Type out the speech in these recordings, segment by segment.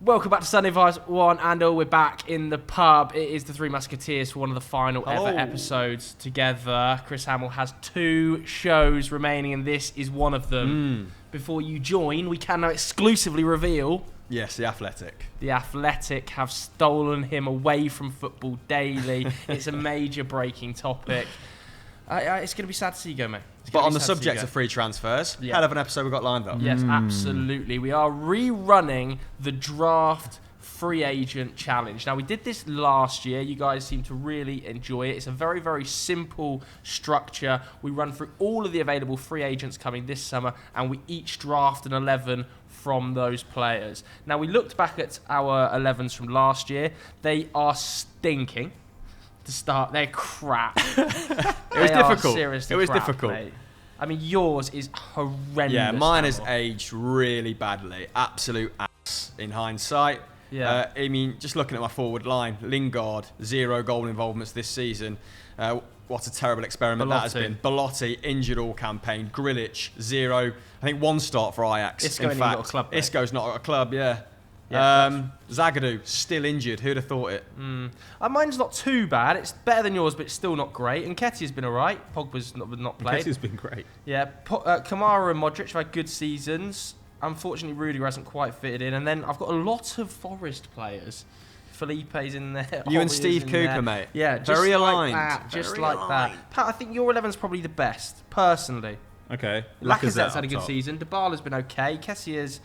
Welcome back to Sunday Vibes 1 and all. We're back in the pub. It is the Three Musketeers for one of the final ever episodes together. Chris Hamill has 2 shows remaining and this is one of them. Before you join, we can now exclusively reveal... Yes, The Athletic. The Athletic have stolen him away from Football Daily. It's a major breaking topic. It's going to be sad to see you go, mate. But on the subject of free transfers, hell of an episode we've got lined up. Yes, absolutely. We are rerunning the draft free agent challenge. Now, we did this last year. You guys seem to really enjoy it. It's a very, very simple structure. We run through all of the available free agents coming this summer, and we each draft an 11 from those players. Now, we looked back at our 11s from last year. They are stinking. To start, they're crap. It was difficult. It was difficult. Mate. I mean, yours is horrendous. Yeah, mine has aged really badly. Absolute ass in hindsight. Yeah. I mean, just looking at my forward line, Lingard, 0 goal involvements this season. What a terrible experiment that has been. Belotti, injured all campaign. Grilic, 0. I think 1 start for Ajax. Isco in fact, got a club, mate. Isco's not got a club, yeah. Zagadou, still injured. Who'd have thought it? Mine's not too bad. It's better than yours, but it's still not great. And Nketiah's been all right. Pogba's not played. Nketiah's been great. Yeah, Kamara and Modric have had good seasons. Unfortunately, Rudiger hasn't quite fitted in. And then I've got a lot of Forest players. Felipe's in there. You and Steve Cooper, mate. Yeah, just very like aligned. that. Just like that. Pat, I think your 11's probably the best, personally. Okay. Lacazette's had a good season. Dybala's been okay. Kessia's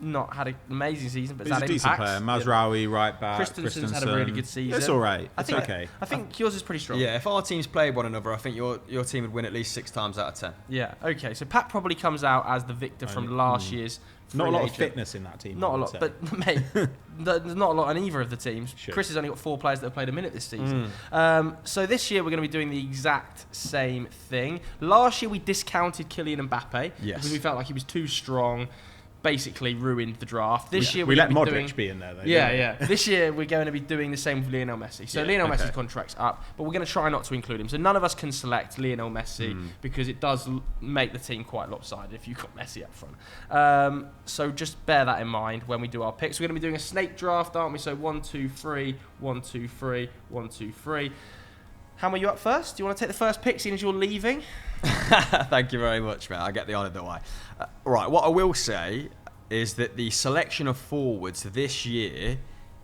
not had an amazing season, but he's a decent player. Mazraoui, right back. Christensen's had a really good season. It's all right. It's okay. I think yours is pretty strong. Yeah, if our teams played one another, I think your team would win at least 6 times out of 10. Yeah, okay. So Pat probably comes out as the victor from last year's Not a lot agent. of fitness in that team. Not a lot, but mate, there's not a lot on either of the teams. Sure. Chris has only got 4 players that have played a minute this season. So this year we're going to be doing the exact same thing. Last year we discounted Kylian Mbappe because we felt like he was too strong. Basically ruined the draft. This year we let Modric be in there though. Yeah. This year we're going to be doing the same with Lionel Messi. So Lionel Messi's contract's up, but we're going to try not to include him. So none of us can select Lionel Messi because it does make the team quite lopsided if you've got Messi up front. So just bear that in mind when we do our picks. We're going to be doing a snake draft, aren't we? So 1, 2, 3, 1, 2, 3, 1, 2, 3. Hammer, you up first? Do you want to take the first pick, seeing as you're leaving? Thank you very much, mate. I get the honour, don't I? Right, what I will say is that the selection of forwards this year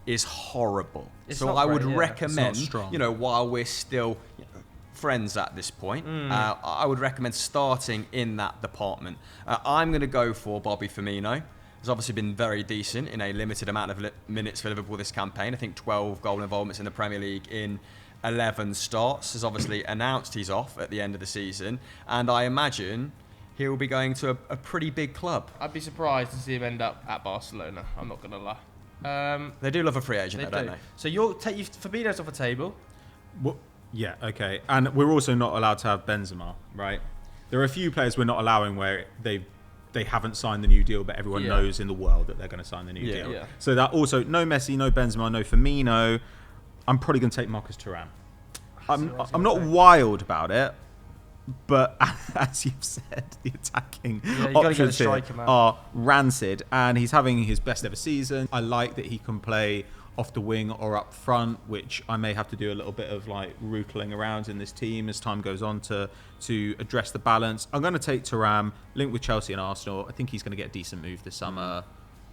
is horrible. So I would recommend, while we're still friends at this point, I would recommend starting in that department. I'm going to go for Bobby Firmino. He's obviously been very decent in a limited amount of minutes for Liverpool this campaign. I think 12 goal involvements in the Premier League in 11 starts. Has obviously announced he's off at the end of the season, and I imagine he'll be going to a pretty big club. I'd be surprised to see him end up at Barcelona. I'm not going to lie. They do love a free agent, don't they? So Fabinho's off the table. Well, yeah, okay. And we're also not allowed to have Benzema, right? There are a few players we're not allowing where they haven't signed the new deal, but everyone knows in the world that they're going to sign the new deal. Yeah. So that also, no Messi, no Benzema, no Firmino. I'm probably going to take Marcus Thuram. I'm not wild about it, but as you've said, the attacking options here are rancid, and he's having his best ever season. I like that he can play off the wing or up front, which I may have to do a little bit of like rootling around in this team as time goes on to address the balance. I'm going to take Thuram, linked with Chelsea and Arsenal. I think he's going to get a decent move this summer.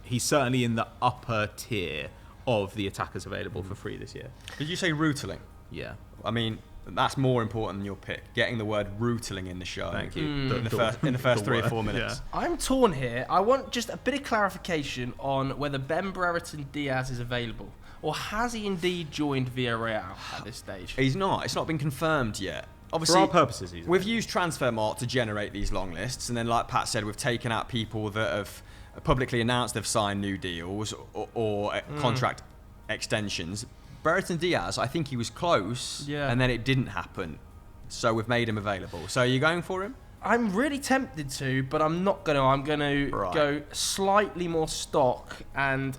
He's certainly in the upper tier of the attackers available for free this year. Did you say rootling? Yeah. I mean, that's more important than your pick. Getting the word rootling in the show. Thank you. In the first 3 or 4 minutes. Yeah. I'm torn here. I want just a bit of clarification on whether Ben Brereton Diaz is available, or has he indeed joined Villarreal at this stage? He's not. It's not been confirmed yet. Obviously, for our purposes, we've used Transfermarkt to generate these long lists, and then, like Pat said, we've taken out people that have publicly announced they've signed new deals or contract extensions. Brereton Diaz, I think he was close, and then it didn't happen. So we've made him available. So are you going for him? I'm really tempted to, but I'm not going to. I'm going to go slightly more stock, and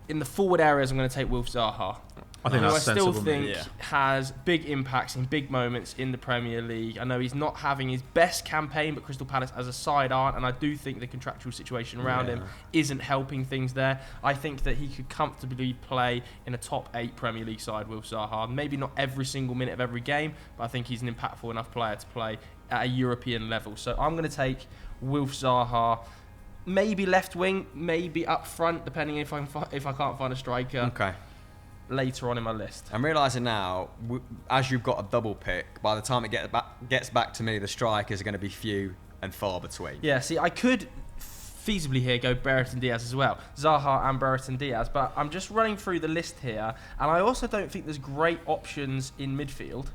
In the forward areas, I'm going to take Wilf Zaha. I think that's sensible. Who I still think has big impacts in big moments in the Premier League. I know he's not having his best campaign, but Crystal Palace as a side aren't, and I do think the contractual situation around him isn't helping things there. I think that he could comfortably play in a top 8 Premier League side, Wilf Zaha. Maybe not every single minute of every game, but I think he's an impactful enough player to play at a European level. So I'm going to take Wilf Zaha. Maybe left wing, maybe up front, depending if I can't find a striker. Okay. Later on in my list. I'm realising now, as you've got a double pick, by the time it gets back to me, the strikers are going to be few and far between. Yeah, see, I could feasibly here go Brereton Diaz as well. Zaha and Brereton Diaz, but I'm just running through the list here, and I also don't think there's great options in midfield.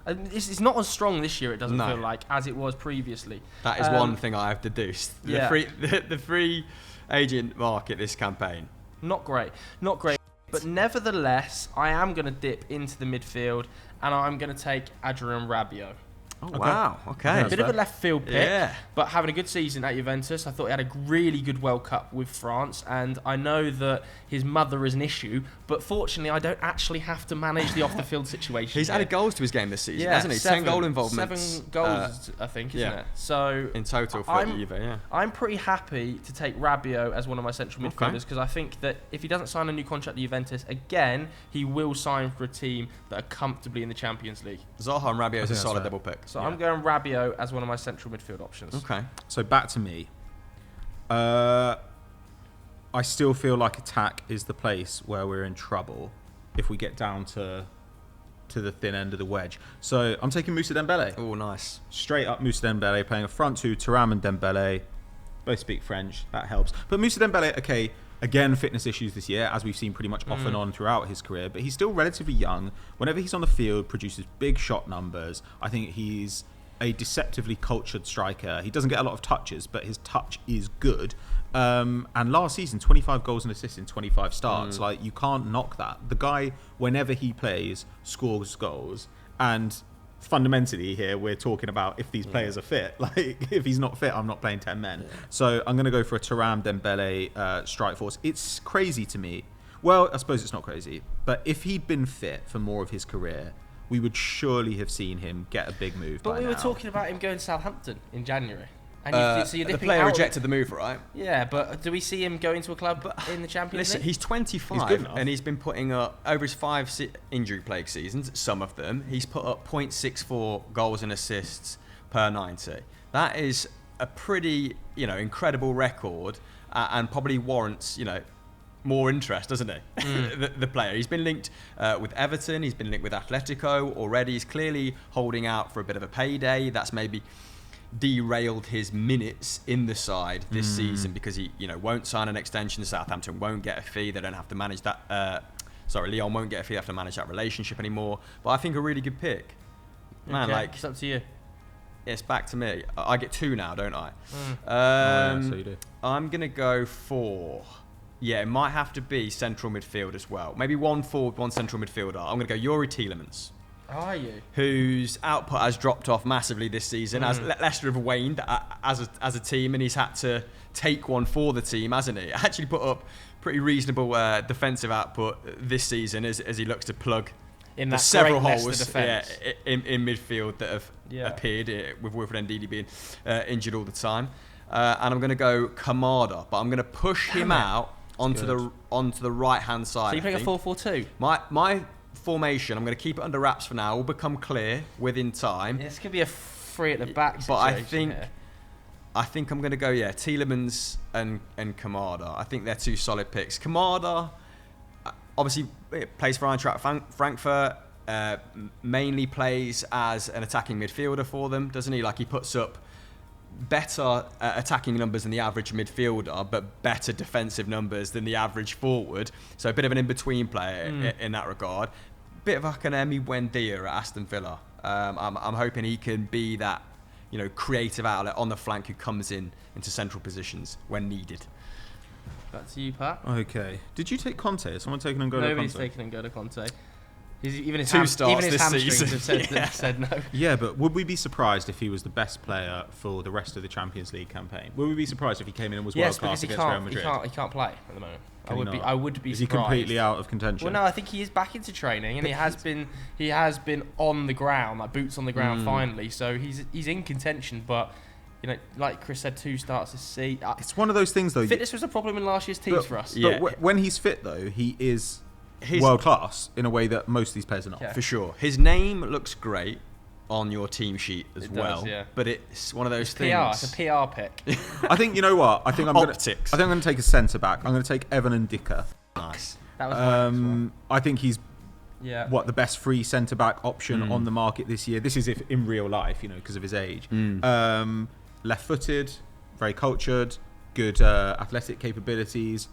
It's not as strong this year, it doesn't feel like, as it was previously. That is one thing I have deduced. The free agent market this campaign. Not great. But nevertheless, I am going to dip into the midfield, and I'm going to take Adrien Rabiot. Oh, wow. Okay. A bit of a left field pick, but having a good season at Juventus. I thought he had a really good World Cup with France, and I know that his mother is an issue, but fortunately I don't actually have to manage the off-the-field situation. He's added goals to his game this season, hasn't he? 10 goal involvements. 7 goals, I think, isn't it? So in total for Juve, I'm pretty happy to take Rabiot as one of my central midfielders, because I think that if he doesn't sign a new contract at Juventus, again, he will sign for a team that are comfortably in the Champions League. Zaha and Rabiot is a solid double pick. So I'm going Rabiot as one of my central midfield options. Okay. So back to me. I still feel like attack is the place where we're in trouble if we get down to the thin end of the wedge. So I'm taking Moussa Dembele. Oh, nice. Straight up Moussa Dembele, playing a front two, Thuram and Dembele. Both speak French. That helps. But Moussa Dembele, okay, again, fitness issues this year, as we've seen pretty much off and on throughout his career. But he's still relatively young. Whenever he's on the field, produces big shot numbers. I think he's a deceptively cultured striker. He doesn't get a lot of touches, but his touch is good. And last season, 25 goals and assists in 25 starts. Like, you can't knock that. The guy, whenever he plays, scores goals. And fundamentally here, we're talking about if these players are fit. Like, if he's not fit, I'm not playing 10 men. So I'm going to go for a Thuram Dembele strike force. It's crazy to me. Well, I suppose it's not crazy. But if he'd been fit for more of his career, we would surely have seen him get a big move. But we were talking about him going to Southampton in January. And the player rejected the move, right? Yeah, but do we see him going to a club in the Champions League? Listen, he's 25 and he's been putting up, over his 5 injury-plagued seasons, some of them, he's put up 0.64 goals and assists per 90. That is a pretty, incredible record and probably warrants, more interest, doesn't he? The player. He's been linked with Everton. He's been linked with Atletico already. He's clearly holding out for a bit of a payday. That's maybe derailed his minutes in the side this season because he, won't sign an extension. Southampton won't get a fee. They don't have to manage that. Lyon won't get a fee. They have to manage that relationship anymore. But I think a really good pick. Man, it's up to you. It's back to me. I get 2 now, don't I? So you do. I'm gonna go for. Yeah, it might have to be central midfield as well. Maybe 1 forward, 1 central midfielder. I'm going to go Yuri Tielemans. Are you? Whose output has dropped off massively this season as Leicester have waned as a team, and he's had to take one for the team, hasn't he? Actually put up pretty reasonable defensive output this season as he looks to plug in that several holes in midfield that have appeared with Wilfred Ndidi being injured all the time. And I'm going to go Kamada, but I'm going to push him out onto the right hand side. So you're playing a 4-4-2? My formation, I'm going to keep it under wraps for now. Will become clear within time. This could be a 3 at the back situation. But I think I'm going to go Tielemans and Kamada. I think they're 2 solid picks. Kamada obviously plays for Eintracht Frankfurt. Mainly plays as an attacking midfielder for them, doesn't he? Like, he puts up better attacking numbers than the average midfielder, but better defensive numbers than the average forward. So a bit of an in-between player in that regard. Bit of like an Emi Buendia at Aston Villa. I'm hoping he can be that, creative outlet on the flank who comes into central positions when needed. Back to you, Pat. Okay. Did you take Conte? Is someone taking N'Golo Conte? Nobody's taking N'Golo Conte. Even his 2 starts even his this hamstrings season. have said no. Yeah, but would we be surprised if he was the best player for the rest of the Champions League campaign? Would we be surprised if he came in and was world class against Real Madrid? He can't play at the moment. I would be Is surprised. he completely out of contention? Well, no, I think he is back into training, and he has been on the ground, like boots on the ground finally. So he's in contention, but like Chris said, 2 starts this season. It's one of those things, though. Fitness was a problem in last year's teams for us. Yeah. But when he's fit, though, he is world class in a way that most of these players are not. Yeah. For sure. His name looks great on your team sheet as well. Does, yeah. But it's one of those things. PR. It's a PR pick. I think, you know what? I think I'm going to take a centre back. I'm going to take Evan Ndicka. Nice. That was I think he's the best free centre back option on the market this year. This is if in real life, because of his age. Left-footed, very cultured, good athletic capabilities,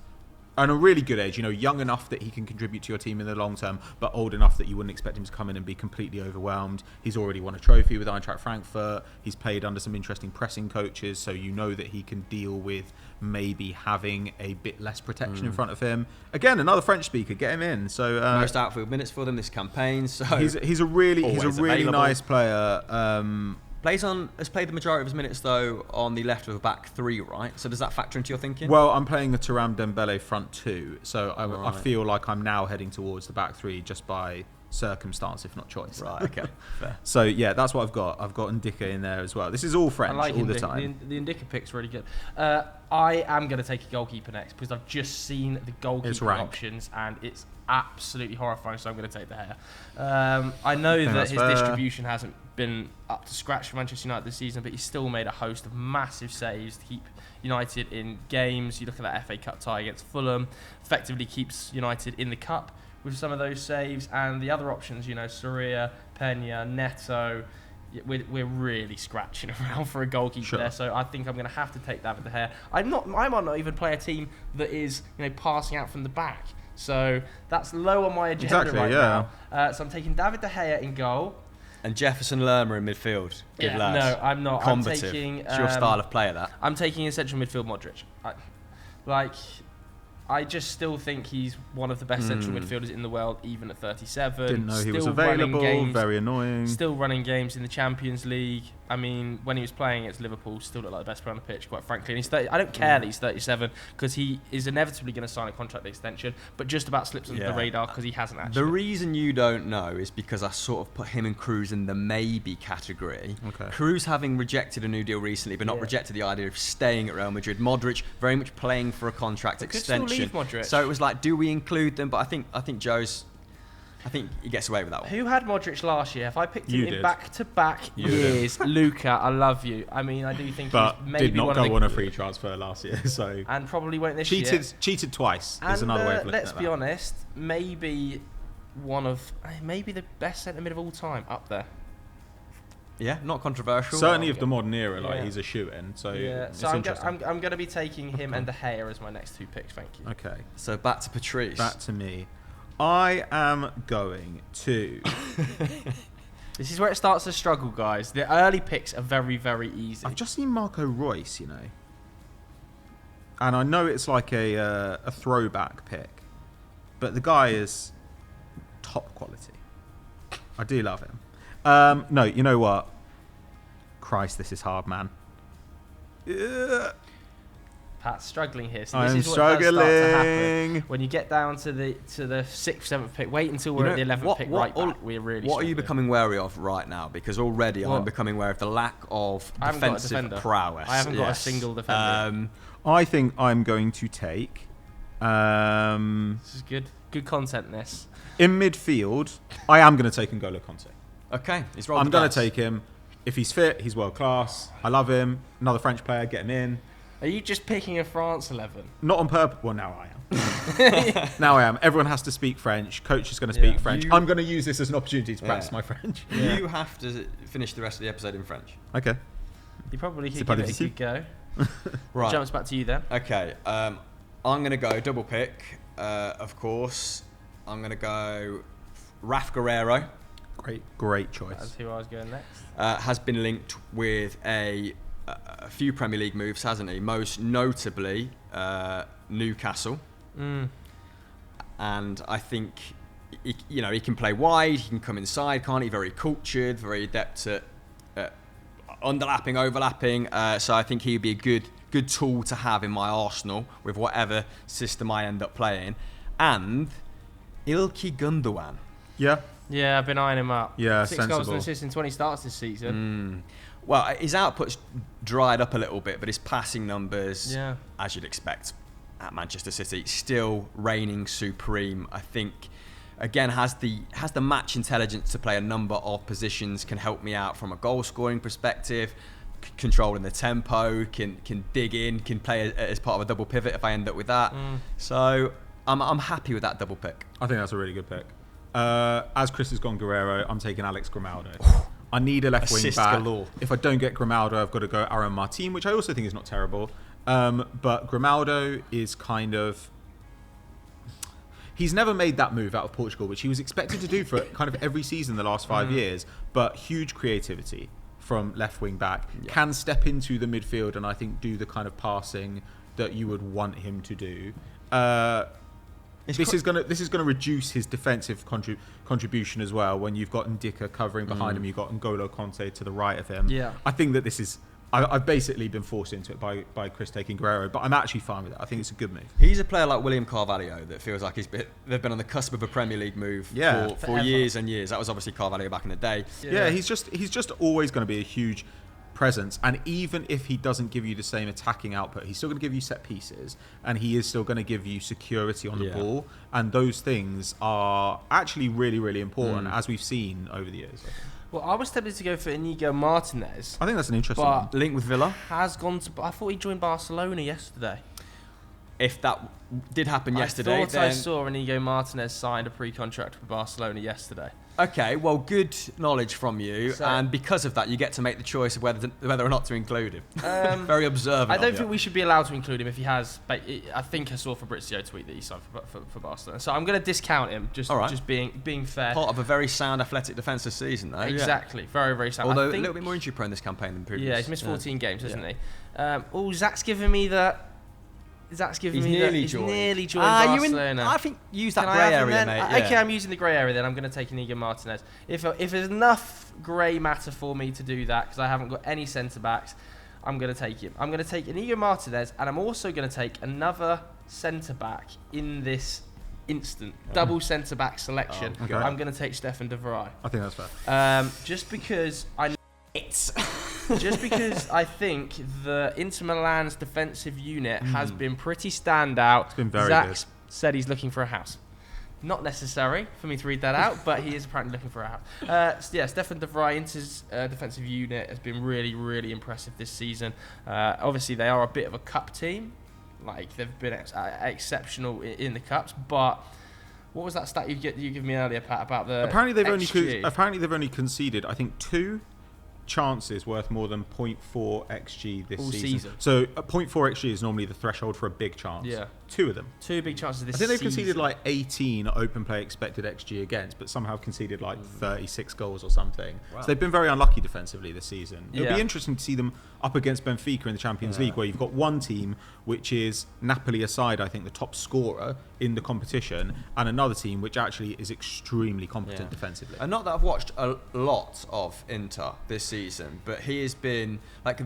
and a really good age. Young enough that he can contribute to your team in the long term, but old enough that you wouldn't expect him to come in and be completely overwhelmed. He's already won a trophy with Eintracht Frankfurt. He's played under some interesting pressing coaches, so that he can deal with maybe having a bit less protection in front of him. Again, another French speaker, get him in. So most outfield minutes for them this campaign. So he's a really nice player. Has played the majority of his minutes though on the left of a back 3, right? So does that factor into your thinking? Well, I'm playing a Thuram Dembele front 2, so I feel like I'm now heading towards the back 3 just by circumstance, if not choice. Right. Okay. Fair. So yeah, that's what I've got. I've got Ndicka in there as well. This is all French all the time. The Ndicka pick's really good. I am going to take a goalkeeper next because I've just seen the goalkeeper options and it's absolutely horrifying. So I'm going to take De Gea. I know that his distribution hasn't been up to scratch for Manchester United this season, but he's still made a host of massive saves to keep United in games. You look at that FA Cup tie against Fulham, effectively keeps United in the cup with some of those saves, and the other options, Soria, Pena, Neto, we're really scratching around for a goalkeeper there. So I think I'm going to have to take David De Gea. I might not even play a team that is passing out from the back. So that's low on my agenda now. So I'm taking David De Gea in goal. And Jefferson Lerma in midfield. Good lads. No, I'm not. Combative. I'm taking, it's your style of player, that. I'm taking in central midfield Modric. I just still think he's one of the best central midfielders in the world, even at 37. Didn't know he was available. Very annoying. Still running games in the Champions League. I mean, when he was playing against Liverpool, still looked like the best player on the pitch, quite frankly. And he's 30, I don't care that he's 37 because he is inevitably going to sign a contract extension, but just about slips under the radar because he hasn't actually. The reason you don't know is because I sort of put him and Cruz in the maybe category. Okay. Cruz having rejected a new deal recently, but not rejected the idea of staying at Real Madrid. Modric very much playing for a contract extension. Could still leave Modric. So it was like, do we include them? But I think Joe's. I think he gets away with that one. Who had Modric last year? If I picked him in back-to-back years, Luca, I love you. I mean, I do think but he's maybe did not one go of the, on a free transfer last year, so and probably won't this year. Cheated twice. And is another way of looking let's at be that. honest, maybe the best centre mid of all time up there. Yeah, not controversial. Certainly of the modern era, he's a shoe-in. So it's interesting. I'm going to be taking him and De Gea as my next 2 picks. Thank you. Okay. So back to Patrice. Back to me. I am going to. This is where it starts to struggle, guys. The early picks are very, very easy. I've just seen Marco Reus, and I know it's like a throwback pick, but the guy is top quality. I do love him. No, you know what? Christ, this is hard, man. Pat's struggling here. So I'm this is what does start to happen when you get down to the 6th, 7th pick. Wait until we're at the 11th pick back. We're really. What are you becoming wary of right now? Because already I'm becoming aware of the lack of defensive prowess. I haven't got a single defender. I think I'm going to take. This is good. Good content. This in midfield. I am going to take N'Golo Kanté. Okay, I'm going to take him. If he's fit, he's world class. I love him. Another French player, get him in. Are you just picking a France 11? Not on purpose. Well, now I am. Now I am. Everyone has to speak French. Coach is going to speak French. I'm going to use this as an opportunity to practice my French. You have to finish the rest of the episode in French. Okay. You probably could give it a good go. Right. Jumps back to you then. Okay. I'm going to go double pick, of course. I'm going to go Raf Guerrero. Great choice. That's who I was going next. Has been linked with a few Premier League moves, hasn't he? Most notably Newcastle. And I think he can play wide, he can come inside, can't he? Very cultured, very adept at underlapping, overlapping. So I think he'd be a good tool to have in my arsenal with whatever system I end up playing. And Ilkay Gundogan. Yeah. Yeah, I've been eyeing him up. Yeah, 6 sensible. goals and assists in 20 starts this season. Well, his output's dried up a little bit, but his passing numbers, as you'd expect at Manchester City, still reigning supreme. I think, again, has the match intelligence to play a number of positions, can help me out from a goal-scoring perspective, controlling the tempo, can dig in, can play as part of a double pivot if I end up with that. So I'm happy with that double pick. I think that's a really good pick. As Chris has gone Guerrero, I'm taking Alex Grimaldo. I need a left wing back. Galore. If I don't get Grimaldo, I've got to go Aaron Martin, which I also think is not terrible. But Grimaldo is kind of... He's never made that move out of Portugal, which he was expected to do for kind of every season the last 5 years. But huge creativity from left wing back. Yeah. Can step into the midfield and I think do the kind of passing that you would want him to do. This is going to reduce his defensive contribution as well. When you've got Ndicka covering behind him, you've got N'Golo Conte to the right of him. Yeah. I think that this is... I've basically been forced into it by Chris taking Guerrero, but I'm actually fine with it. I think it's a good move. He's a player like William Carvalho that feels like they've been on the cusp of a Premier League move for years and years. That was obviously Carvalho back in the day. Yeah, he's just always going to be a huge presence, and even if he doesn't give you the same attacking output, he's still going to give you set pieces, and he is still going to give you security on the ball, and those things are actually really, really important, as we've seen over the years. Well, I was tempted to go for Inigo Martinez. I think that's an interesting one. Link with Villa. Has gone to... I thought he joined Barcelona yesterday. If that did happen yesterday, I saw Inigo Martinez signed a pre-contract with Barcelona yesterday. Okay, well, good knowledge from you, and because of that, you get to make the choice of whether or not to include him. Very observant. I don't think we should be allowed to include him if he has. I think I saw Fabrizio tweet that he signed for Barcelona, so I'm going to discount him just being fair. Part of a very sound athletic defensive season, though. Exactly, very, very sound. Although a little bit more injury prone this campaign than previous. Yeah, he's missed 14 games, hasn't he? Zach's giving me that. He's nearly joined Barcelona. I think use that grey area, mate. Okay, I'm using the grey area then. I'm going to take Inigo Martinez. If there's enough grey matter for me to do that, because I haven't got any centre-backs, I'm going to take him. I'm going to take Inigo Martinez, and I'm also going to take another centre-back in this instant. Double centre-back selection. Okay. I'm going to take Stefan de Vrij. I think that's fair. Just because I think the Inter Milan's defensive unit has been pretty standout. It's been very Zach good. said he's looking for a house. Not necessary for me to read that out, but he is apparently looking for a house. Stefan de Vrij, Inter's defensive unit has been really, really impressive this season. Obviously, they are a bit of a cup team. Like, they've been exceptional in the cups, but... What was that stat you gave me earlier, Pat, about the Apparently they've XG? only conceded, I think, 2 chances worth more than 0.4 XG this season. So 0.4 XG is normally the threshold for a big chance. Yeah. 2 of them. 2 big chances this season. I think they've season. conceded like 18 open play expected XG against, but somehow conceded like 36 goals or something. Wow. So they've been very unlucky defensively this season. It'll be interesting to see them up against Benfica in the Champions League, where you've got one team which is, Napoli aside, I think the top scorer in the competition, and another team which actually is extremely competent defensively. And not that I've watched a lot of Inter this season, but he has been like...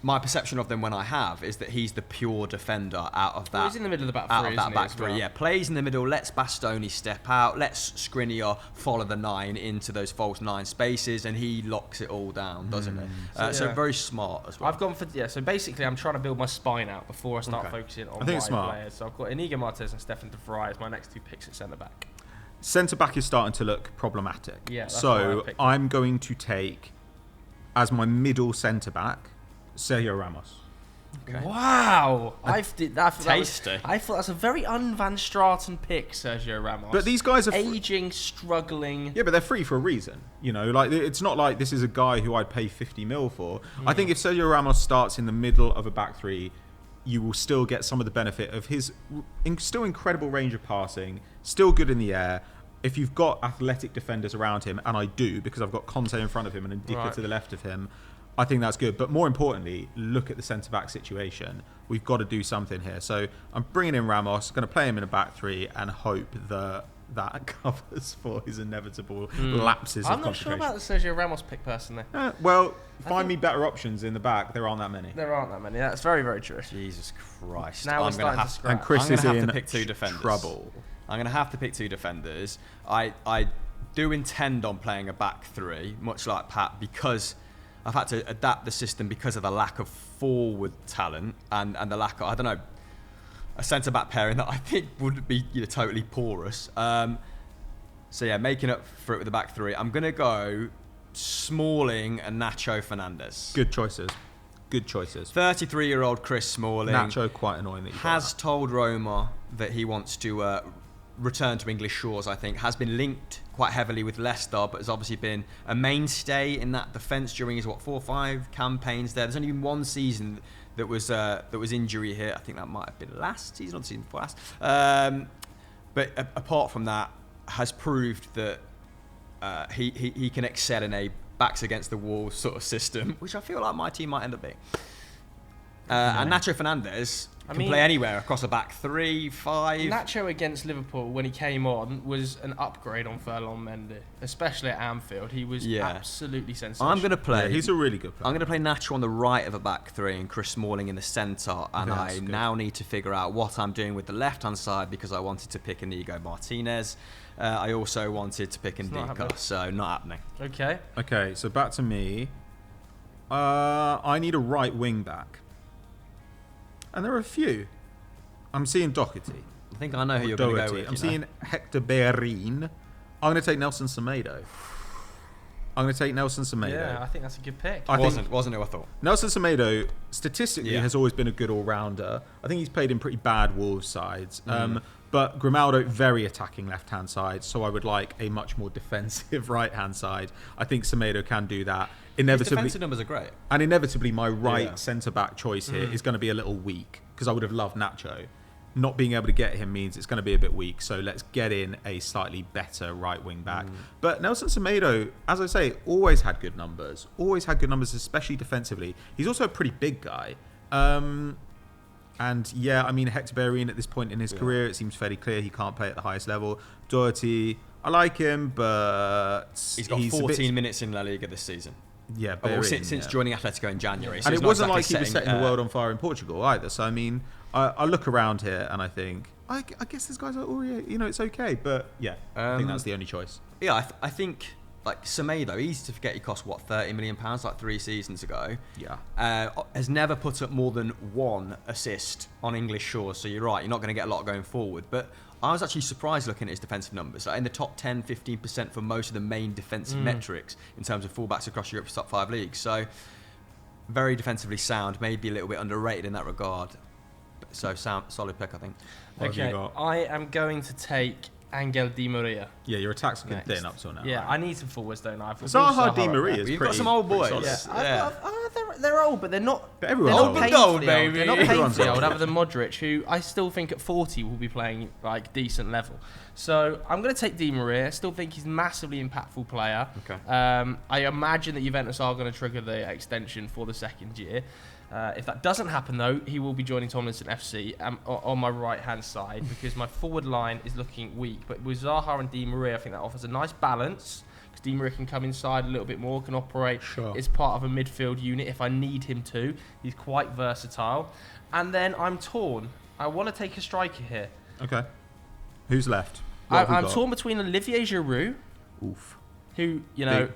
My perception of them when I have is that he's the pure defender out of that. Well, he's in the middle of the back three, Yeah, plays in the middle, lets Bastoni step out, lets Skriniar follow the 9 into those false 9 spaces, and he locks it all down, doesn't he? So very smart as well. I've gone for so basically I'm trying to build my spine out before I start focusing on my players. So I've got Inigo Martinez and Stefan de Vrij as my next 2 picks at centre back. Centre back is starting to look problematic. Yeah, that's so I'm going to take as my middle centre back Sergio Ramos. Okay. Wow, I thought that's a very un-Van Straten pick, Sergio Ramos. But these guys are aging, struggling. Yeah, but they're free for a reason. You know, like it's not like this is a guy who I'd pay 50 mil for. I think if Sergio Ramos starts in the middle of a back 3, you will still get some of the benefit of his still incredible range of passing, still good in the air. If you've got athletic defenders around him, and I do because I've got Conte in front of him and Ndicka to the left of him, I think that's good. But more importantly, look at the centre-back situation. We've got to do something here. So I'm bringing in Ramos, going to play him in a back three and hope that covers for his inevitable lapses I'm of not sure concentration. about the Sergio Ramos pick, personally. Well, find me better options in the back. There aren't that many. There aren't that many. That's very, very true. Jesus Christ. Now we're starting to scrap. And Chris I'm is going to have in to pick two defenders. trouble. I'm going to have to pick two defenders. I do intend on playing a back three, much like Pat, because I've had to adapt the system because of the lack of forward talent and the lack of, I don't know, a centre-back pairing that I think would be totally porous. So yeah, making up for it with the back three. I'm going to go Smalling and Nacho Fernandez. Good choices. Good choices. 33-year-old Chris Smalling. Nacho, quite annoying that you has told Roma that he wants to return to English shores, I think. Has been linked quite heavily with Leicester, but has obviously been a mainstay in that defence during his, 4 or 5 campaigns there. There's only been one season that was injury hit. I think that might have been last season or the season before last. But apart from that, has proved that he can excel in a backs against the wall sort of system, which I feel like my team might end up being. And Nacho Fernandez can play anywhere across a back 3, 5. Nacho against Liverpool, when he came on, was an upgrade on Ferland Mendy, especially at Anfield. He was absolutely sensational. I'm going to play. He's a really good player. I'm going to play Nacho on the right of a back 3 and Chris Smalling in the centre. And I now need to figure out what I'm doing with the left-hand side because I wanted to pick Inigo Martinez. I also wanted to pick Ndika, so not happening. Okay, so back to me. I need a right wing back. And there are a few. I'm seeing Doherty. I think I know who you're going to go with. I'm seeing Hector Bellerin. I'm going to take Nelson Semedo. Yeah, I think that's a good pick. Wasn't who I thought. Nelson Semedo, statistically, has always been a good all-rounder. I think he's played in pretty bad Wolves sides. But Grimaldo, very attacking left-hand side, so I would like a much more defensive right-hand side. I think Semedo can do that. His defensive numbers are great. And inevitably, my right centre-back choice here is going to be a little weak, because I would have loved Nacho. Not being able to get him means it's going to be a bit weak, so let's get in a slightly better right wing back. But Nelson Semedo, as I say, always had good numbers, especially defensively. He's also a pretty big guy. And yeah, I mean, Hector Bellerin at this point in his career, it seems fairly clear he can't play at the highest level. Doherty, I like him, but he's got 14 minutes in La Liga this season. Yeah, since joining Atletico in January. So and it wasn't like he was setting the world on fire in Portugal either. So I mean, I look around here and I think, I guess these guys are already, it's okay. But yeah, I think that's the only choice. Yeah, I think like Semedo, easy to forget he cost £30 million like 3 seasons ago. Yeah, has never put up more than 1 assist on English shores. So you're right, you're not going to get a lot going forward. But I was actually surprised looking at his defensive numbers. Like in the top 10, 15% for most of the main defensive metrics in terms of fullbacks across Europe's top 5 leagues. So very defensively sound, maybe a little bit underrated in that regard. So solid pick, I think. Okay, I am going to take Angel Di Maria. Yeah, your attacks have been thin up till now. Yeah, I need some forwards, don't I? Zaha Di Maria is You've pretty. got some old boys. They're old, but they're not. But everyone's old. Baby. They're not Everyone's painfully old. old, other than Modric, who I still think at 40 will be playing like decent level. So I'm going to take Di Maria. I still think he's a massively impactful player. Okay. I imagine that Juventus are going to trigger the extension for the second year. If that doesn't happen, though, he will be joining Tomlinson FC on my right-hand side because my forward line is looking weak. But with Zaha and Di Maria, I think that offers a nice balance because Di Maria can come inside a little bit more, can operate as part of a midfield unit if I need him to. He's quite versatile. And then I'm torn. I want to take a striker here. Okay. Who's left? I'm torn between Olivier Giroud, who,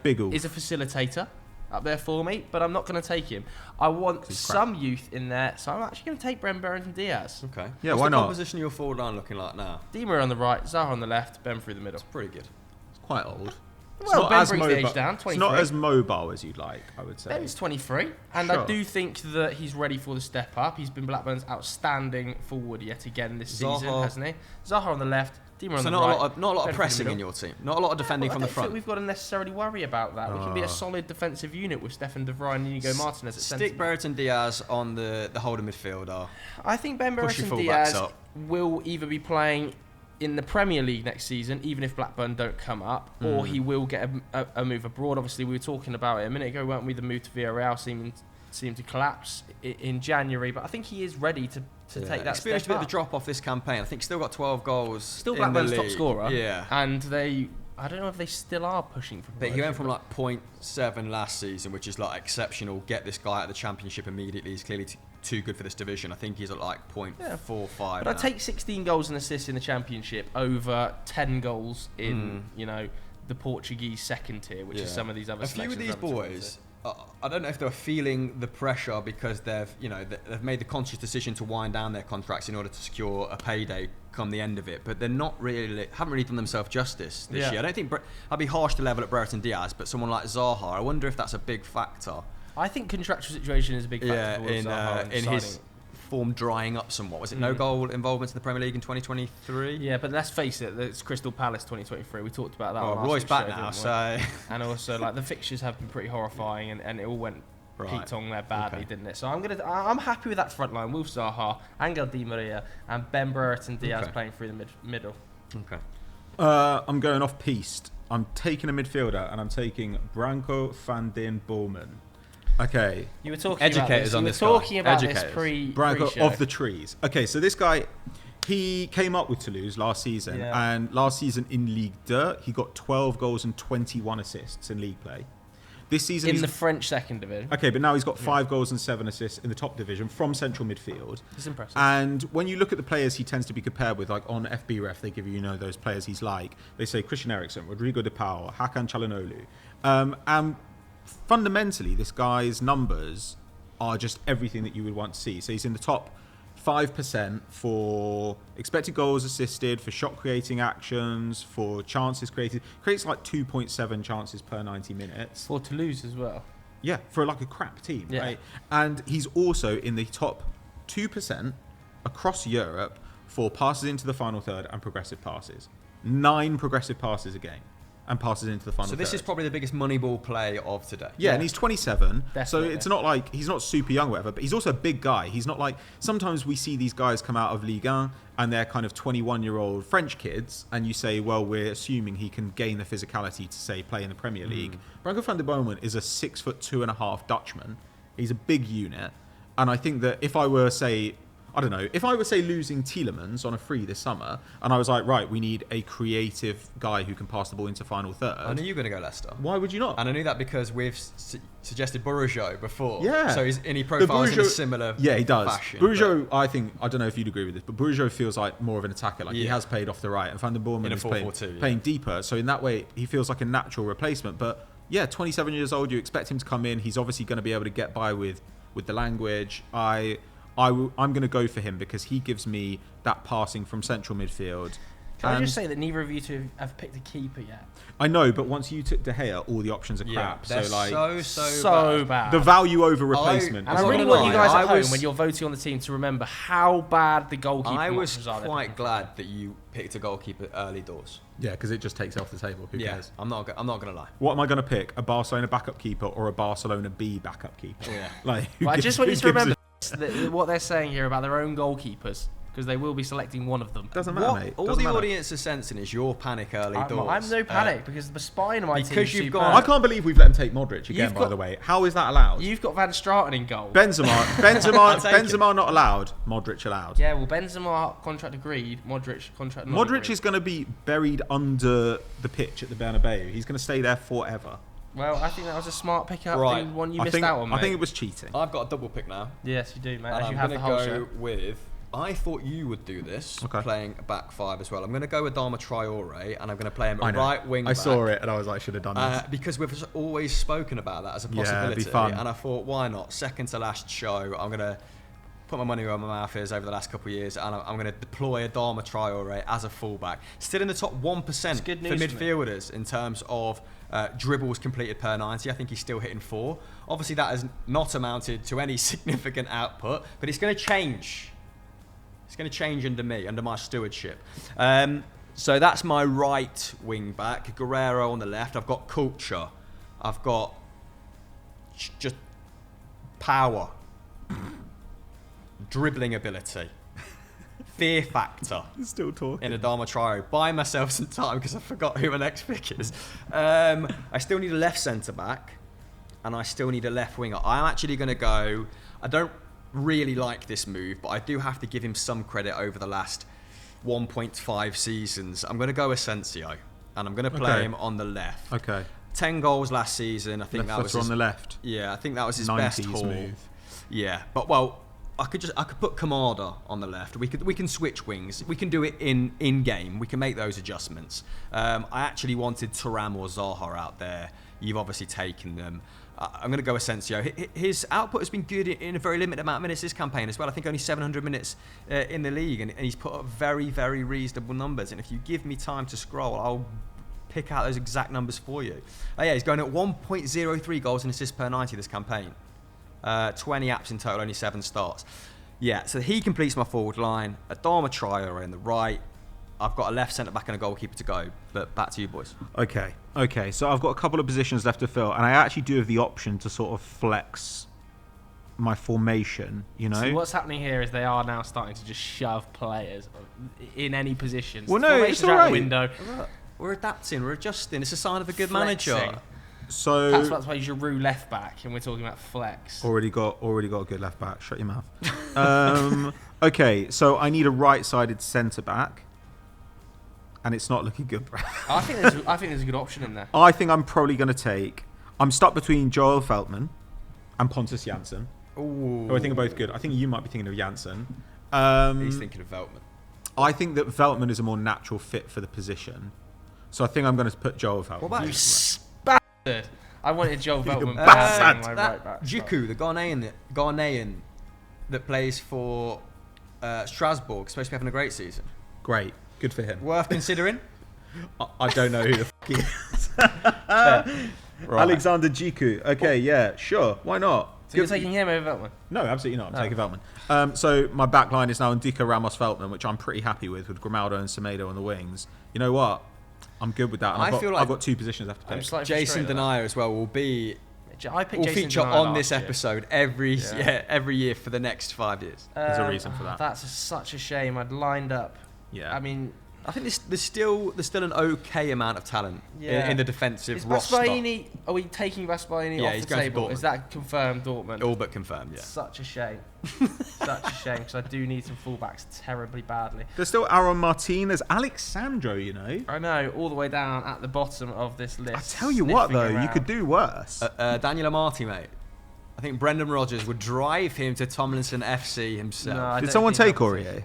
big is a facilitator up there for me, but I'm not going to take him. I want some youth in there, so I'm actually going to take Brent Burns and Diaz. Okay. Yeah, What's why the not? composition of your forward line looking like now? Di Maria on the right, Zaha on the left, Ben through the middle. It's pretty good. It's quite old. Well, Ben brings the age down, 23. It's not as mobile as you'd like, I would say. Ben's 23, and I do think that he's ready for the step up. He's been Blackburn's outstanding forward yet again this season, hasn't he? Zaha on the left, Di Maria on the right. Not a lot of pressing in your team. Not a lot of defending from the front. I don't think we've got to necessarily worry about that. We can be a solid defensive unit with Stefan De Vrij and Inigo Martinez at centre. Stick Brereton Diaz on the holding midfielder. I think Ben Burns and Diaz will either be playing in the Premier League next season, even if Blackburn don't come up, or he will get a move abroad. Obviously, we were talking about it a minute ago, weren't we? The move to Villarreal seemed to collapse in January, but I think he is ready to take that experienced step a bit up. of a drop off this campaign. I think he's still got 12 goals. Still Blackburn's top scorer. Yeah. And I don't know if they still are pushing for promotion. But he went from like 0.7 last season, which is like exceptional. Get this guy out of the Championship immediately. He's clearly too good for this division. I think he's at like 0.45. But I take 16 goals and assists in the Championship over 10 goals in the Portuguese second tier, which is some of these other. A few of these boys, I don't know if they're feeling the pressure because they've made the conscious decision to wind down their contracts in order to secure a payday come the end of it, but they're haven't really done themselves justice this year. I don't think I'd be harsh to level at Brereton Diaz, but someone like Zaha, I wonder if that's a big factor. I think contractual situation is a big factor for Zaha in his form drying up somewhat. Was it no goal involvement in the Premier League in 2023? Yeah, but let's face it, it's Crystal Palace 2023. We talked about that. Oh, Roy's back now, so and also like the fixtures have been pretty horrifying, and it all went peaked on there badly, didn't it? So I'm happy with that front line with Zaha, Angel Di Maria, and Ben Brereton Diaz playing through the middle. Okay. I'm going off piste. I'm taking a midfielder, and I'm taking Branko van den Bomen. Okay. You were talking Educators about this. You were talking about this Branko of the trees. Okay, so this guy, he came up with Toulouse last season, and last season in Ligue 2, he got 12 goals and 21 assists in league play. This season in the French second division. Okay, but now he's got 5 goals and 7 assists in the top division from central midfield. It's impressive. And when you look at the players he tends to be compared with, like on FB Ref, they give you, those players he's like. They say Christian Eriksen, Rodrigo de Paul, Hakan Çalhanoğlu. And fundamentally, this guy's numbers are just everything that you would want to see. So he's in the top 5% for expected goals assisted, for shot creating actions, for chances created. Creates like 2.7 chances per 90 minutes. For Toulouse as well. Yeah, for like a crap team, right? And he's also in the top 2% across Europe for passes into the final third and progressive passes. 9 progressive passes a game. And passes into the final. So this is probably the biggest Moneyball play of today. Yeah, and he's 27. Definitely. So it's not like he's not super young or whatever, but he's also a big guy. He's not like, sometimes we see these guys come out of Ligue 1 and they're kind of 21-year-old French kids, and you say, well, we're assuming he can gain the physicality to, say, play in the Premier League. Branko van den Bomen is a 6'2.5" Dutchman. He's a big unit. And I think that if I were, say, losing Tielemans on a free this summer, and I was like, right, we need a creative guy who can pass the ball into final third. I knew you were going to go Leicester. Why would you not? And I knew that because we've suggested Bourigeaud before. Yeah. So he profiles in a similar he does. fashion. Bourigeaud, I don't know if you'd agree with this, but Bourigeaud feels like more of an attacker. Like he has played off the right, and Van den Bomen is playing deeper. So in that way, he feels like a natural replacement. But yeah, 27 years old, you expect him to come in. He's obviously going to be able to get by with the language. I'm going to go for him because he gives me that passing from central midfield. Can I just say that neither of you two have picked a keeper yet? I know, but once you took De Gea, all the options are crap. They're so bad. The value over replacement. And I really want you guys at home, when you're voting on the team, to remember how bad the goalkeeper options are. I was quite glad that you picked a goalkeeper early doors. Yeah, because it just takes it off the table. Who cares? I'm not going to lie. What am I going to pick? A Barcelona backup keeper or a Barcelona B backup keeper? Yeah. I just want you to remember what they're saying here about their own goalkeepers, because they will be selecting one of them. Doesn't matter, mate. All the audience is sensing is your panic early doors. I'm no panic because the spine of my team is superb. I can't believe we've let him take Modric again, by the way. How is that allowed? You've got Van Straten in goal. Benzema not allowed. Modric allowed. Yeah, well, Benzema contract agreed. Modric contract not agreed. Modric is going to be buried under the pitch at the Bernabeu. He's going to stay there forever. Well, I think that was a smart pick up. Right. The one you missed out on, mate. I think it was cheating. I've got a double pick now. Yes, you do, mate. And I'm going to go with... I thought you would do this, playing a back 5 as well. I'm going to go with Adama Traore, and I'm going to play him at right wing back. I saw it, and I was like, should have done this. Because we've always spoken about that as a possibility. Yeah, it'd be fun. And I thought, why not? Second to last show, I'm going to put my money where my mouth is over the last couple of years, and I'm going to deploy Adama Traore as a fullback. Still in the top 1% for midfielders in terms of dribbles completed per 90. I think he's still hitting 4. Obviously, that has not amounted to any significant output, but it's going to change. It's going to change under me, under my stewardship. So that's my right wing back. Guerrero on the left. I've got culture. I've got just power. Dribbling ability. fear factor. Still talking. In Adama Traore. Buy myself some time because I forgot who my next pick is. I still need a left centre back, and I still need a left winger. I'm actually going to go. I don't really like this move, but I do have to give him some credit over the last 1.5 seasons. I'm going to go Asensio, and I'm going to play him on the left. Okay. 10 goals last season. I think left that was on the left. Yeah, I think that was his best haul. Move. Yeah, but I could put Kamada on the left. We can switch wings. We can do it in game. We can make those adjustments. I actually wanted Thuram or Zaha out there. You've obviously taken them. I'm going to go Asensio. His output has been good in a very limited amount of minutes this campaign as well. I think only 700 minutes in the league, and he's put up very, very reasonable numbers. And if you give me time to scroll, I'll pick out those exact numbers for you. Yeah, he's going at 1.03 goals and assists per 90 this campaign. 20 apps in total, only 7 starts. Yeah, so he completes my forward line. Adama Traore in the right. I've got a left centre back and a goalkeeper to go. But back to you, boys. Okay. So I've got a couple of positions left to fill, and I actually do have the option to sort of flex my formation. You know. So what's happening here is they are now starting to just shove players in any positions. Well, no, it's all right. Window. We're adapting. We're adjusting. It's a sign of a good manager. So that's why you're Giroud left back, and we're talking about flex. Already got a good left back. Shut your mouth. Okay, so I need a right-sided centre back, and it's not looking good, bro. I think there's a good option in there. I think I'm probably going to take. I'm stuck between Joel Veltman and Pontus Jansson. Ooh. Who I think are both good. I think you might be thinking of Jansson. He's thinking of Veltman. I think that Veltman is a more natural fit for the position, so I think I'm going to put Joel Veltman. What about you? I wanted Joel Veltman back my right back. Jiku, the Ghanaian that plays for Strasbourg, supposed to be having a great season. Great, good for him. Worth considering. I don't know who the fuck he is. Right. Alexander Jiku. Okay, yeah, sure. Why not? So you're taking him over Veltman? No, absolutely not. I'm taking Veltman. So my back line is now Ndika, Ramos, Veltman, which I'm pretty happy with Grimaldo and Semedo on the wings. You know what? I'm good with that. And I've got 2 positions left to take. Jason Denayer as well will feature Denayer on this episode every year for the next 5 years. There's a reason for that. That's such a shame. I'd lined up. Yeah. I mean, I think there's still an okay amount of talent in the defensive roster. Are we taking Basbaini off the table? Is that confirmed Dortmund? All but confirmed, yeah. Such a shame. Such a shame, because I do need some fullbacks terribly badly. There's still Aaron Martinez, Alexandro, you know. I know, all the way down at the bottom of this list. I tell you what, though, you could do worse. Daniel Amati, mate. I think Brendan Rodgers would drive him to Tomlinson FC himself. No, did someone take Aurier?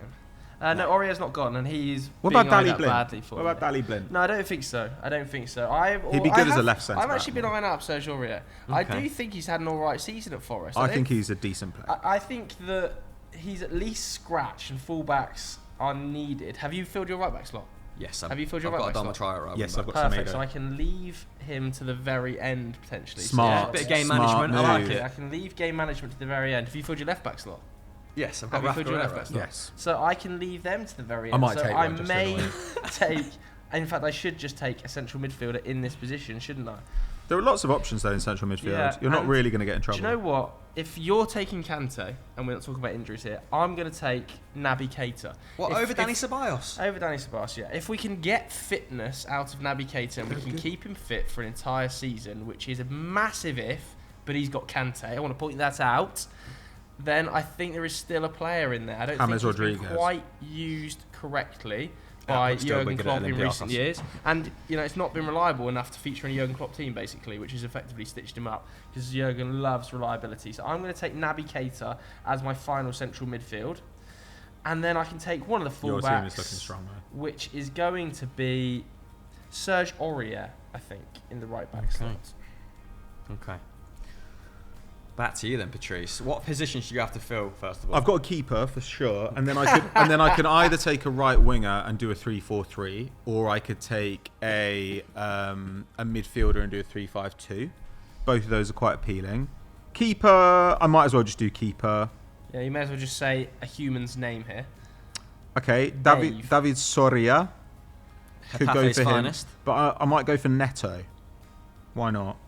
No, Aurier's not gone, and he's being eyed up badly for What about Daley Blind? No, I don't think so. He'd be good as a left centre. I've actually been eyeing up Serge Aurier. Okay. I do think he's had an all right season at Forest. I think he's a decent player. I think that he's at least scratched, and fullbacks are needed. Have you filled your right back slot? Yes, have you filled your right back slot? Yes, I've got perfect. So I can leave him to the very end potentially. Smart. So, bit of game management. Move. I like it. I can leave game management to the very end. Have you filled your left back slot? Yes, I've got Have you filled your left back slot? Yes. So I can leave them to the very end. I might so take I one. may take. In fact, I should just take a central midfielder in this position, shouldn't I? There are lots of options though in central midfield. Yeah, you're not really going to get in trouble. Do you know what? If you're taking Kante, and we're not talking about injuries here, I'm going to take Naby Keita. Over Dani Ceballos? Over Dani Ceballos, yeah. If we can get fitness out of Naby Keita and we can keep him fit for an entire season, which is a massive if, but he's got Kante, I want to point that out, then I think there is still a player in there. I don't think he's been quite used correctly by Jurgen Klopp in recent years. And, it's not been reliable enough to feature in a Jurgen Klopp team, basically, which has effectively stitched him up, because Jurgen loves reliability. So I'm going to take Naby Keita as my final central midfield. And then I can take one of the fullbacks, your team is looking strong, though, which is going to be Serge Aurier, I think, in the right back slot. Okay. Back to you then, Patrice. What positions do you have to fill first of all? I've got a keeper for sure, and then I could either take a right winger and do a 3-4-3, or I could take a midfielder and do a 3-5-2. Both of those are quite appealing. Keeper, I might as well just do keeper. Yeah, you may as well just say a human's name here. Okay, David Soria could go for him, but I might go for Neto. Why not?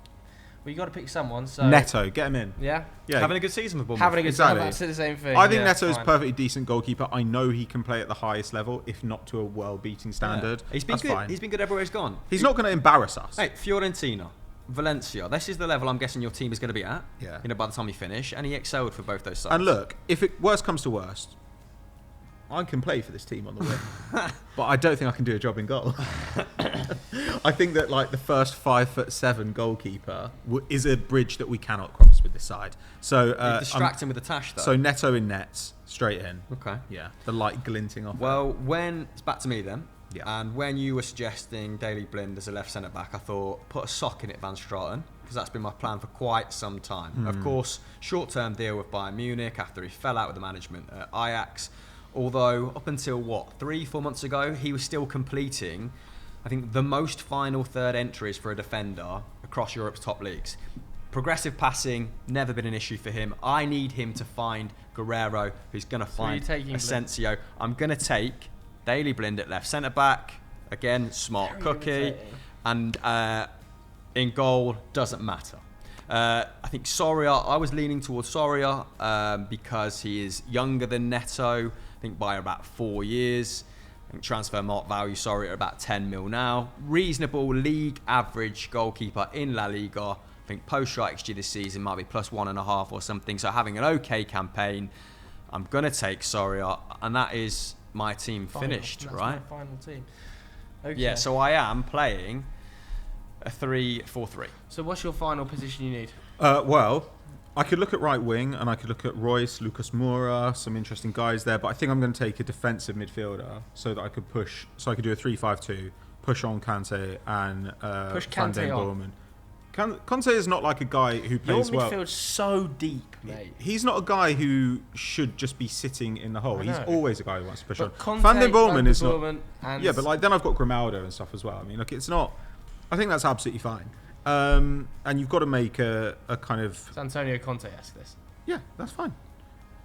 Well, you got to pick someone. So Neto, get him in. Yeah. Having a good season for Bournemouth. Having a good Exactly. season. I said the same thing. I think Neto's perfectly decent goalkeeper. I know he can play at the highest level, if not to a world-beating standard. Yeah. He's been good. Fine. He's been good everywhere he's gone. He's not going to embarrass us. Hey, Fiorentina, Valencia. This is the level I'm guessing your team is going to be at. Yeah. By the time you finish, and he excelled for both those sides. And look, if it worst comes to worst, I can play for this team on the wing, but I don't think I can do a job in goal. I think that like the first 5'7" goalkeeper is a bridge that we cannot cross with this side. So distract him with the tash, though. So Neto in nets, straight in. Okay. Yeah, the light glinting off. Well, it's back to me then. Yeah. And when you were suggesting Daley Blind as a left centre back, I thought put a sock in it, Van Straten, because that's been my plan for quite some time. Of course, short-term deal with Bayern Munich after he fell out with the management at Ajax. Although up until 3-4 months ago, he was still completing, I think, the most final third entries for a defender across Europe's top leagues. Progressive passing, never been an issue for him. I need him to find Guerrero, who's going to find Asensio. I'm going to take Daley Blind at left centre back. Again, smart cookie. And in goal, doesn't matter. I think Soria, I was leaning towards Soria because he is younger than Neto, I think by about 4 years. I think transfer market value, Soria at about 10 mil now. Reasonable league average goalkeeper in La Liga. I think post-strike XG this season might be plus 1.5 or something. So having an okay campaign, I'm going to take Soria, and that is my team finished, right? That's my final team. Okay. Yeah, so I am playing a 3-4-3. So what's your final position you need? Well, I could look at right wing, and I could look at Royce, Lucas Moura, some interesting guys there. But I think I'm going to take a defensive midfielder so that I could push. So I could do a 3-5-2, push on Kante and push Van Kante den on. Boomen. Kante is not like a guy who plays well. Your midfield's so deep, mate. He's not a guy who should just be sitting in the hole. He's always a guy who wants to push on. Kante, Van den Boomen is not. And Yeah, but like then I've got Grimaldo and stuff as well. I mean, look, it's not. I think that's absolutely fine. And you've got to make a kind of. It's Antonio Conte-esque this. Yeah, that's fine.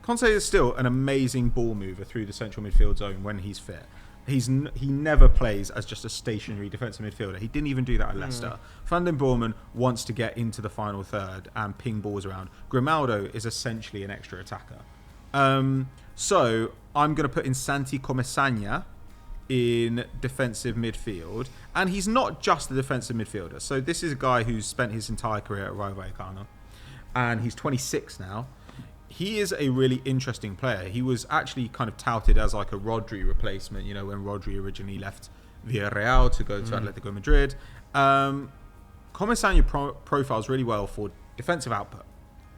Conte is still an amazing ball mover through the central midfield zone when he's fit. He never plays as just a stationary defensive midfielder. He didn't even do that at Leicester. Van den Boomen wants to get into the final third and ping balls around. Grimaldo is essentially an extra attacker. So I'm going to put in Santi Comesaña in defensive midfield. And he's not just a defensive midfielder. So this is a guy who's spent his entire career at Rayo Vallecano. And he's 26 now. He is a really interesting player. He was actually kind of touted as like a Rodri replacement, you know, when Rodri originally left Villarreal to go to Atletico Madrid. Comesaña profiles really well for defensive output,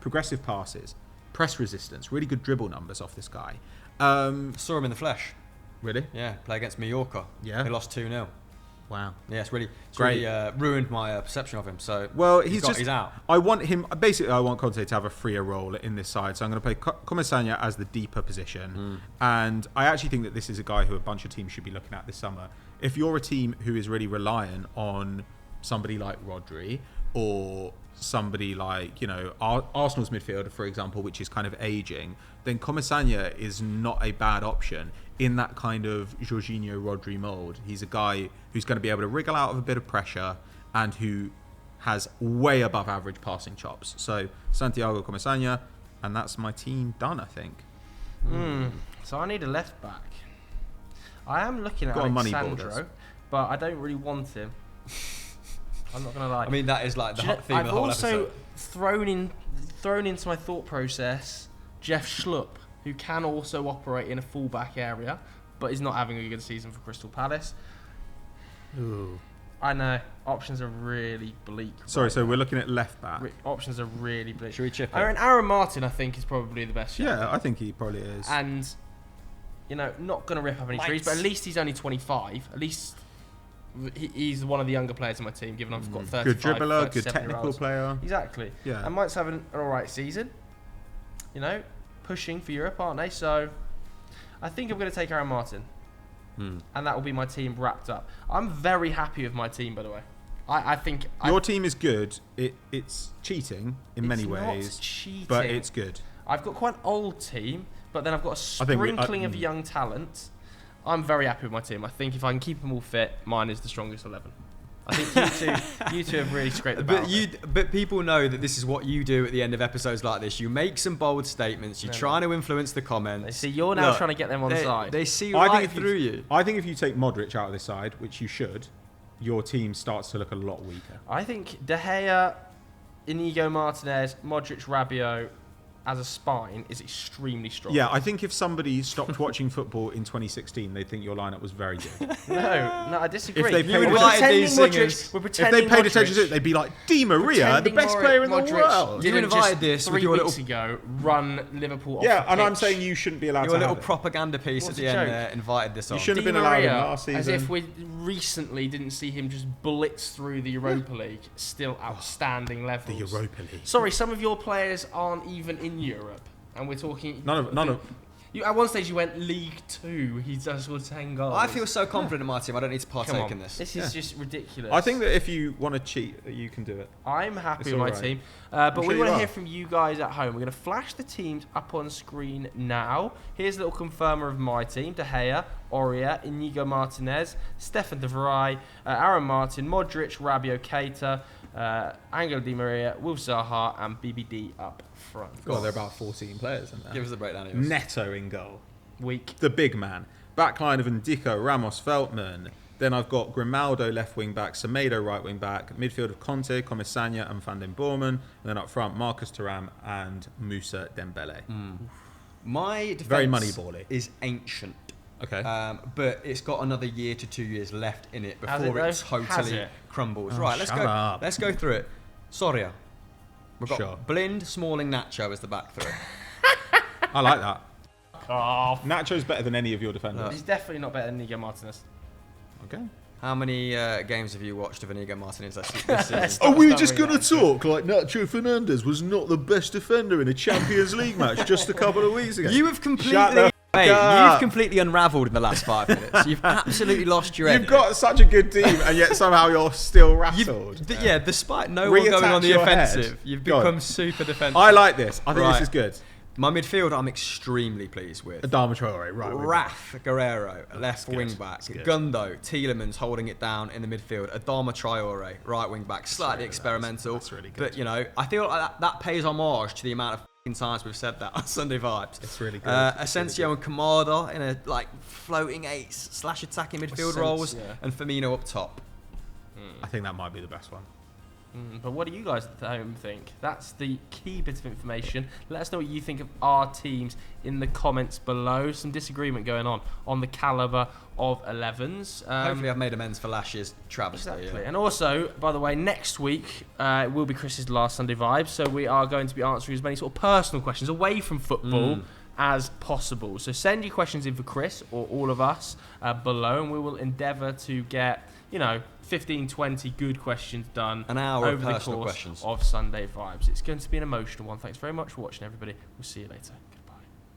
progressive passes, press resistance, really good dribble numbers off this guy. Saw him in the flesh. Really? Yeah, play against Mallorca. Yeah. They lost 2-0. Wow. Yeah, it's really ruined my perception of him. So he's out. I want him. Basically, I want Conte to have a freer role in this side. So I'm going to play Comesaña as the deeper position, and I actually think that this is a guy who a bunch of teams should be looking at this summer. If you're a team who is really reliant on somebody like Rodri or somebody like, you know, Arsenal's midfielder, for example, which is kind of aging, then Comesaña is not a bad option in that kind of Jorginho Rodri mould. He's a guy who's going to be able to wriggle out of a bit of pressure and who has way above average passing chops. So Santiago Comesaña, and that's my team done, I think. So I need a left back. I am looking at Alexandro, but I don't really want him. I'm not going to lie. I mean, that is like the theme of the whole episode. I've also thrown into my thought process Jeff Schlupp, who can also operate in a full-back area, but is not having a good season for Crystal Palace. Ooh. I know. Options are really bleak. Sorry, so we're looking at left back. Options are really bleak. Should we chip it? Aaron Martin, I think, is probably the best. Yeah, I think he probably is. And, you know, not going to rip up any trees, but at least he's only 25. At least he's one of the younger players in my team, given I've got 35, good dribbler, good technical player. Exactly. Yeah. And Mike's having an alright season. You know, pushing for Europe, aren't they? So I think I'm going to take Aaron Martin. And that will be my team wrapped up. I'm very happy with my team, by the way. I think... Your team is good. It's cheating in many ways. It's not cheating. But it's good. I've got quite an old team, but then I've got a sprinkling of young talent. I'm very happy with my team. I think if I can keep them all fit, mine is the strongest 11. I think you two have really scraped the barrel. But people know that this is what you do at the end of episodes like this. You make some bold statements. You're trying to influence the comments. They see you're now trying to get them on side. They see right through you. I think if you take Modric out of this side, which you should, your team starts to look a lot weaker. I think De Gea, Inigo Martinez, Modric, Rabiot as a spine is extremely strong. Yeah, I think if somebody stopped watching football in 2016, they'd think your lineup was very good. No, I disagree. If they paid attention to it, they'd be like, Di Maria, the best player in the world. You invited this 3 weeks ago, run Liverpool off the and I'm pitch. saying you shouldn't be allowed Your to little propaganda piece at the end there invited this on. You shouldn't have been allowed him last season. As if we recently didn't see him just blitz through the Europa League. Still outstanding levels. The Europa League. Sorry, some of your players aren't even in Europe, and we're talking. None of. You, at one stage, you went League 2. He just scored 10 goals. I feel so confident in my team. I don't need to partake in this. This is just ridiculous. I think that if you want to cheat, you can do it. I'm happy with my team. But we want to hear from you guys at home. We're going to flash the teams up on screen now. Here's a little confirmer of my team. De Gea, Aurier, Inigo Martinez, Stefan de Vrij, Aaron Martin, Modric, Rabiot, Keita, Angel Di Maria, Wilf Zaha, and BBD up front. Well, there are about 14 players in there. Give us the breakdown of yours. Neto in goal. Weak. The big man. Backline of Ndico, Ramos, Veltman. Then I've got Grimaldo left wing back, Semedo right wing back, midfield of Conte, Comesaña and Van den Bomen, and then up front Marcus Thuram and Moussa Dembele. My defense very moneybally is ancient. Okay. But it's got another year to 2 years left in it before it totally crumbles. Right, let's go through it. Soria. We've got Blind, Smalling, Nacho as the back three. I like that. Off. Nacho's better than any of your defenders. He's definitely not better than Inigo Martinez. Okay. How many games have you watched of Inigo Martinez this season? Are we just going to talk like Nacho Fernandez was not the best defender in a Champions League match just a couple of weeks ago? You have completely unravelled in the last 5 minutes. You've absolutely lost your head. You've got such a good team, and yet somehow you're still rattled. Despite no one going on the offensive, you've become super defensive. I like this. I think this is good. My midfield, I'm extremely pleased with. Adama Traore, right. Raf Guerrero, left wing back. Gundo, Tielemans holding it down in the midfield. Adama Traore, right wing back. Slightly experimental. That's really good. But, I feel like that pays homage to the amount of times we've said that on Sunday Vibes. It's really good. Asensio and Kamada in a floating ace / attacking midfield roles, and Firmino up top. I think that might be the best one. But what do you guys at home think? That's the key bit of information. Let us know what you think of our teams in the comments below. Some disagreement going on the calibre of 11s. Hopefully I've made amends for last year's travesty. Exactly. Yeah. And also, by the way, next week it will be Chris's last Sunday Vibes, so we are going to be answering as many sort of personal questions away from football as possible. So send your questions in for Chris or all of us below, and we will endeavour to get 15, 20 good questions done. An hour over of the course questions of Sunday Vibes. It's going to be an emotional one. Thanks very much for watching, everybody. We'll see you later.